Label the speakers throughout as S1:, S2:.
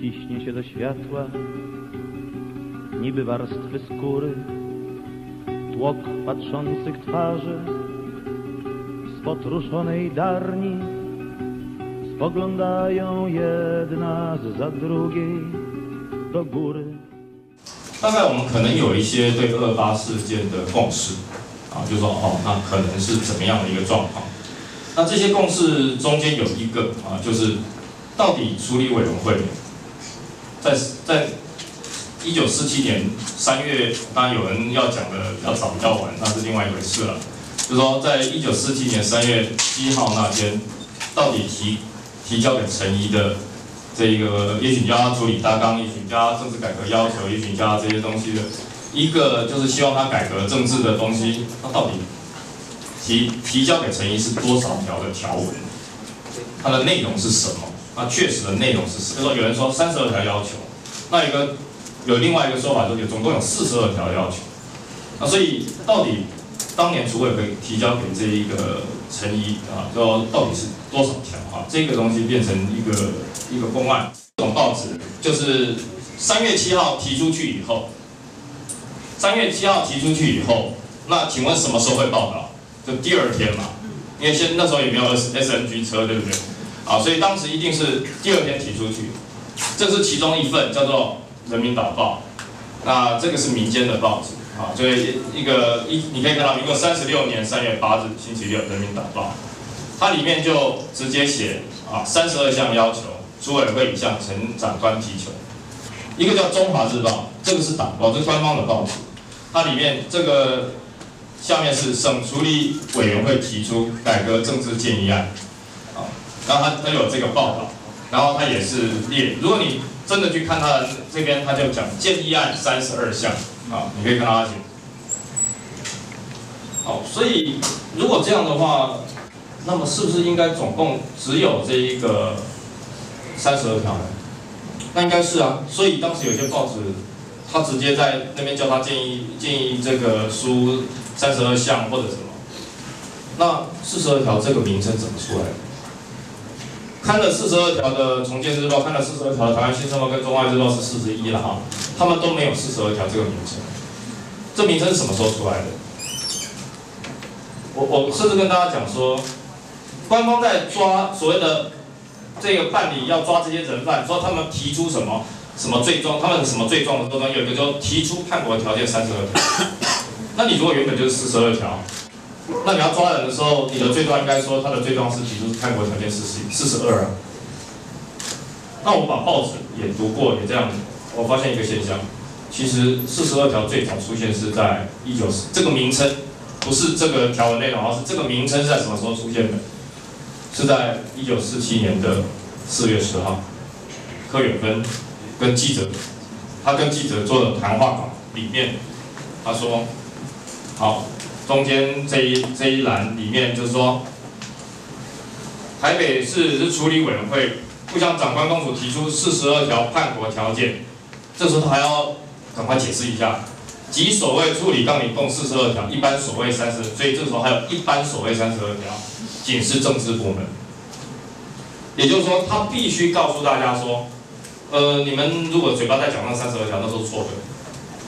S1: ciśnie się do światła, niby warstwy skóry, tłok patrzących twarzy, z potruszonej darni spoglądają jedna za drugiej do góry.
S2: 大概我们可能有一些对228事件的共识啊，就说哦，那可能是怎么样的一个状况？那这些共识中间有一个啊，就是到底处理委员会在1947年3月，当然有人要讲的比较早比较晚，那是另外一回事了。就是说，在1947年3月7号那天，到底提交给陈仪的这个，也许你叫他处理大纲，也许你叫他政治改革要求，也许你叫他这些东西的一个，就是希望他改革政治的东西，那到底提交给陈仪是多少条的条文？它的内容是什么？那确实的内容是什么？就说有人说32条要求，那有另外一个说法，就是总共有42条要求。那所以到底当年储委会提交给这一个陈仪啊，说到底是多少条啊？这个东西变成一个公案。这种报纸就是3月7号提出去以后那请问什么时候会报道？就第二天嘛，因为那时候也没有 SNG 车，对不对？啊，所以当时一定是第二天提出去。这是其中一份，叫做《人民导报》。那这个是民间的报纸啊，所以你可以看到，民国36年3月8日星期六，《人民导报》，它里面就直接写啊32项要求，主委会已向陈长官提求。一个叫《中华日报》，这个是党报，这是官方的报纸。它里面这个下面是省处理委员会提出改革政治建议案，啊，然后它有这个报道，然后它也是列，如果你真的去看它的这边，它就讲建议案32项，啊，你可以看到它写。好，所以如果这样的话，那么是不是应该总共只有这一个32条呢？那应该是啊，所以当时有些报纸，他直接在那边叫他建议这个书32项或者什么。那42条这个名称怎么出来的？看了42条的《重建日报》，看了42条的《台湾新生报》跟《中华日报》是41了哈，他们都没有42条这个名称。这名称是什么时候出来的？我甚至跟大家讲说，官方在抓所谓的这个办理要抓这些人犯，说他们提出什么罪状，他们什么罪状的当中有一个叫提出叛国条件32条。那你如果原本就是42条，那你要抓人的时候，你的罪状应该说他的罪状是提出叛国条件42啊。那我把报纸也读过，也这样，我发现一个现象，其实42条最早出现是在1940，这个名称不是这个条文内容，而是这个名称是在什么时候出现的？是在1947年的4月10号，柯远芬跟记者，他跟记者做的谈话稿里面，他说，好，中间这一栏里面就是说，台北市处理委员会不向长官公署提出42条叛国条件，这时候他还要赶快解释一下，即所谓处理纲领共42条，一般所谓30，所以这时候还有一般所谓32条。仅是政治部门，也就是说，他必须告诉大家说，你们如果嘴巴在讲那32条，那都是错的，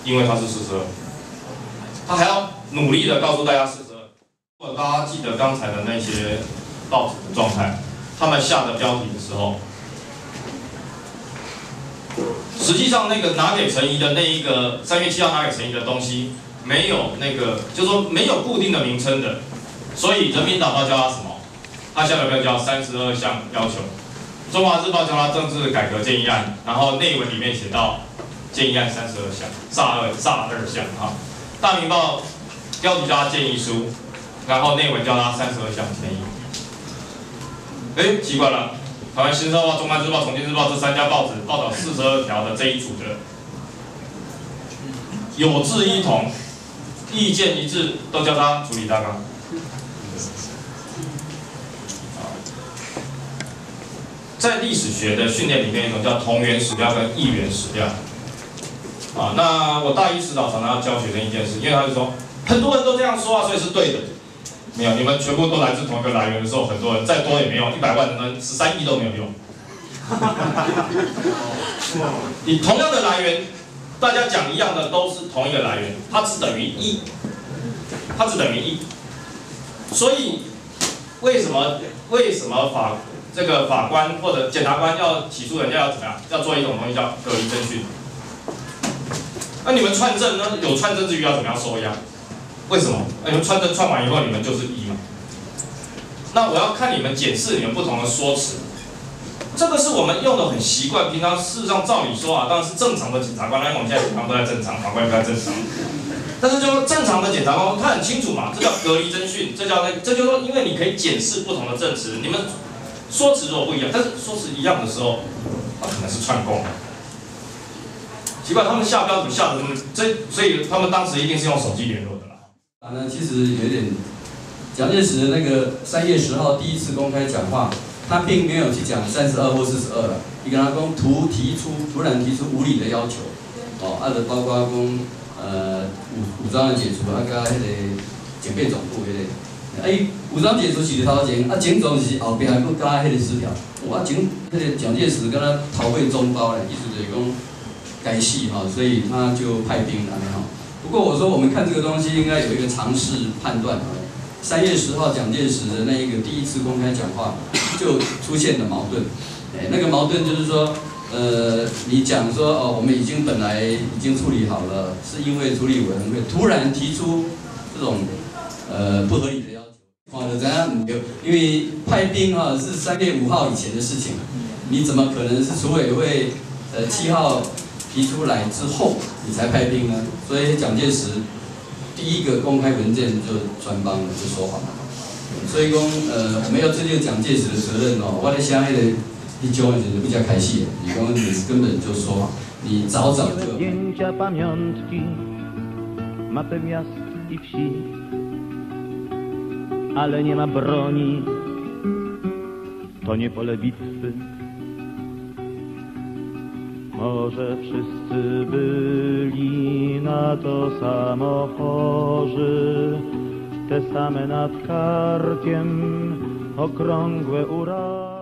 S2: 因为它是42。他还要努力的告诉大家42。如果大家记得刚才的那些报纸的状态，他们下的标题的时候，实际上那个拿给陈仪的那一个3月7号拿给陈仪的东西，没有那个，就是说没有固定的名称的。所以人民导报叫他什么？他下的标叫32项要求。中华日报叫他政治改革建议案，然后内文里面写到建议案32项，煞2项哈。大明报标题叫他建议书，然后内文叫他32项建议。哎，奇怪了，台湾新生报、中华日报、重庆日报这3家报纸报道42条的这一组的，有志一同，意见一致，都叫他处理大纲。在历史学的训练里面，有一种叫同源史料跟异源史料。啊，那我大一指导常常要教学生一件事，因为他就说很多人都这样说啊，所以是对的。没有，你们全部都来自同一个来源的时候，很多人再多也没用，100万人13亿都没有用。你同样的来源，大家讲一样的都是同一个来源，它只等于1，它只等于1。所以为什么这个法官或者检察官要起诉人家要怎么样？要做一种东西叫隔离侦讯。那你们串证呢？有串证之余要怎么样收押？为什么？你们串证串完以后，你们就是1嘛。那我要看你们检视你们不同的说辞。这个是我们用的很习惯，平常事实上照理说啊，当然是正常的检察官，因为我们现在检察官都在正常，法官不在正常。但是就正常的检察官，他很清楚嘛，这叫隔离侦讯，这就是说，因为你可以检视不同的证词，你们说辞如果不一样，但是说辞一样的时候，那可能是串供。奇怪，他们下标怎么下的所以他们当时一定是用手机联络的啦。
S3: 那其实有点，蒋介石那个3月10号第一次公开讲话，他并没有去讲32或42了，你跟他讲突然提出无理的要求，就包括讲武装的解除，甲迄个警备总部迄个，武装解除是头前，警总是后壁还佫加迄个10条，警迄个蒋介石跟他逃会中包咧，意思就是讲该死所以他就派兵安尼不过我说我们看这个东西应该有一个常识判断3月10号蒋介石的那一个第一次公开讲话就出现了矛盾，那个矛盾就是说。你讲说我们本来已经处理好了，是因为处理委员会突然提出这种不合理的要求，就怎样因为派兵是3月5号以前的事情，你怎么可能是处委会7号提出来之后你才派兵呢？所以蒋介石第一个公开文件就穿帮了，就说谎了。所以讲我们要追究蒋介石的责任我在想那个。一种的就是比较开心，你讲你根本就说你早就。
S1: Zdjęcia pamiątki mapy miast i wsi, ale nie ma broni, to nie pole bitwy. Może wszyscy byli na to samo chorzy, te same nad karkiem okrągłe urazy.